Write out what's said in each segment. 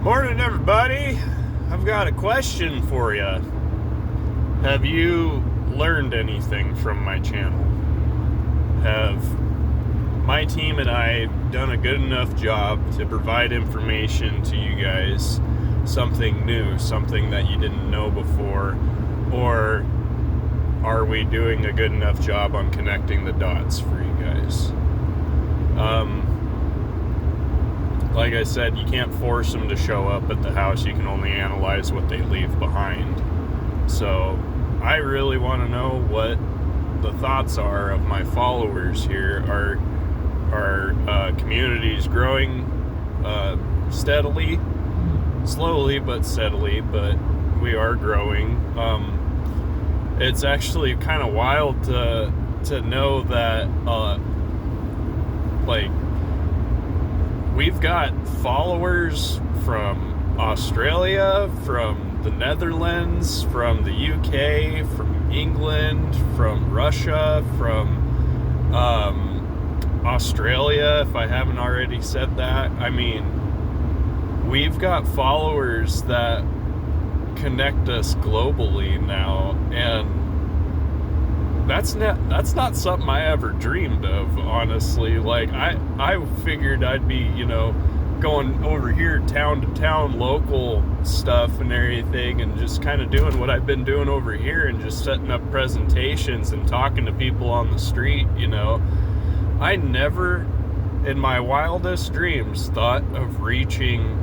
Morning, everybody. I've got a question for you. Have you learned anything from my channel? Have my team and I done a good enough job to provide information to you guys, something new, something that you didn't know before, or are we doing a good enough job on connecting the dots for you guys? Like I said, you can't force them to show up at the house. You can only analyze what they leave behind. So I really want to know what the thoughts are of my followers here. Our community's growing steadily, slowly but steadily, but we are growing. It's actually kind of wild to know that we've got followers from Australia, from the Netherlands, from the UK, from England, from Russia, from Australia, if I haven't already said that. I mean, we've got followers that connect us globally now, and that's not something I ever dreamed of, honestly. Like, I figured I'd be, going over here town to town, local stuff and everything, and just kind of doing what I've been doing over here and just setting up presentations and talking to people on the street. I never in my wildest dreams thought of reaching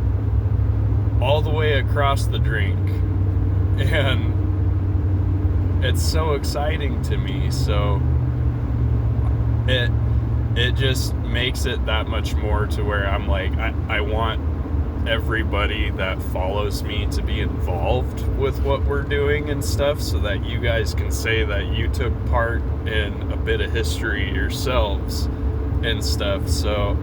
all the way across the drink, and it's so exciting to me. So it just makes it that much more to where I'm like, I want everybody that follows me to be involved with what we're doing and stuff, so that you guys can say that you took part in a bit of history yourselves and stuff. So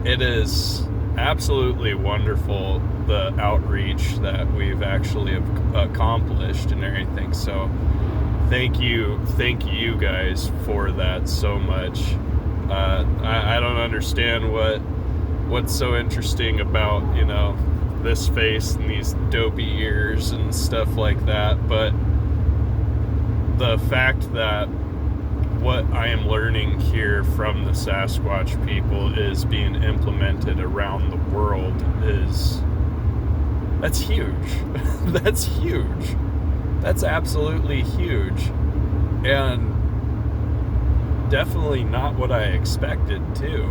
it is absolutely wonderful, the outreach that we've actually accomplished and everything. So thank you guys for that so much. I don't understand what's so interesting about this face and these dopey ears and stuff like that, but the fact that what I am learning here from the Sasquatch people is being implemented around the world that's huge. That's huge. That's absolutely huge, and definitely not what I expected too.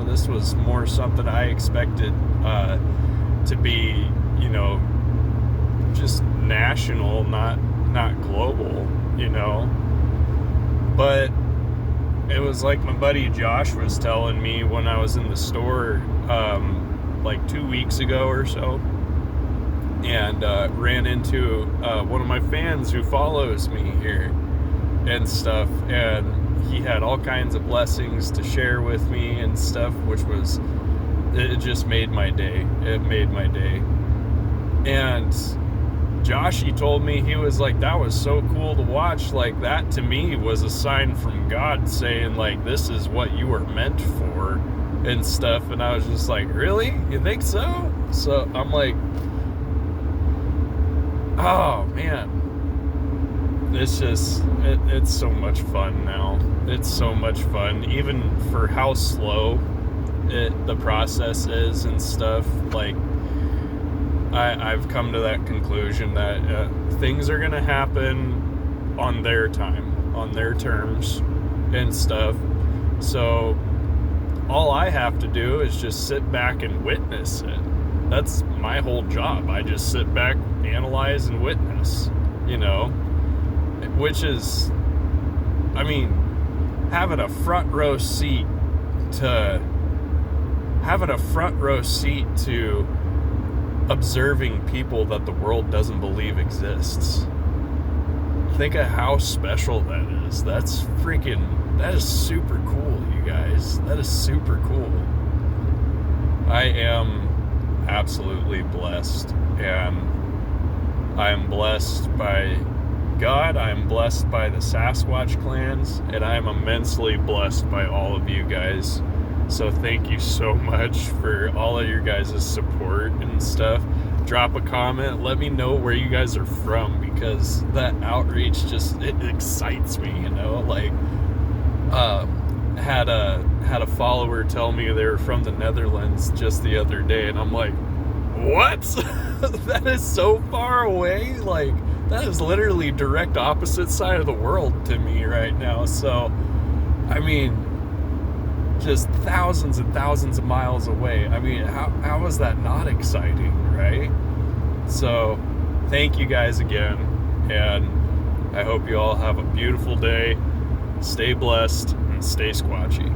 This was more something I expected to be, just national, not global, But it was like my buddy Josh was telling me when I was in the store like 2 weeks ago or so, and ran into one of my fans who follows me here and stuff, and he had all kinds of blessings to share with me and stuff, it just made my day. It made my day. And Josh, he told me, he was like, that was so cool to watch. Like, that to me was a sign from God saying, like, this is what you were meant for and stuff. And I was just like, really? You think so? So I'm like, oh man, it's just, it's so much fun now. It's so much fun, even for how slow the process is and stuff. Like, I've come to that conclusion that things are gonna happen on their time, on their terms and stuff. So all I have to do is just sit back and witness it. That's my whole job. I just sit back, analyze, and witness, which is, I mean, having a front row seat to observing people that the world doesn't believe exists. Think of how special that is. That is super cool, you guys. That is super cool. I am absolutely blessed, and I am blessed by God, I am blessed by the Sasquatch clans, and I am immensely blessed by all of you guys So thank you so much for all of your guys' support and stuff. Drop a comment, let me know where you guys are from, because that outreach it excites me, you know. Like, had a follower tell me they were from the Netherlands just the other day, and I'm like, what? That is so far away. Like, that is literally direct opposite side of the world to me right now. So I mean, just thousands and thousands of miles away. I mean, how is that not exciting, right? So thank you guys again, and I hope you all have a beautiful day. Stay blessed and stay squatchy.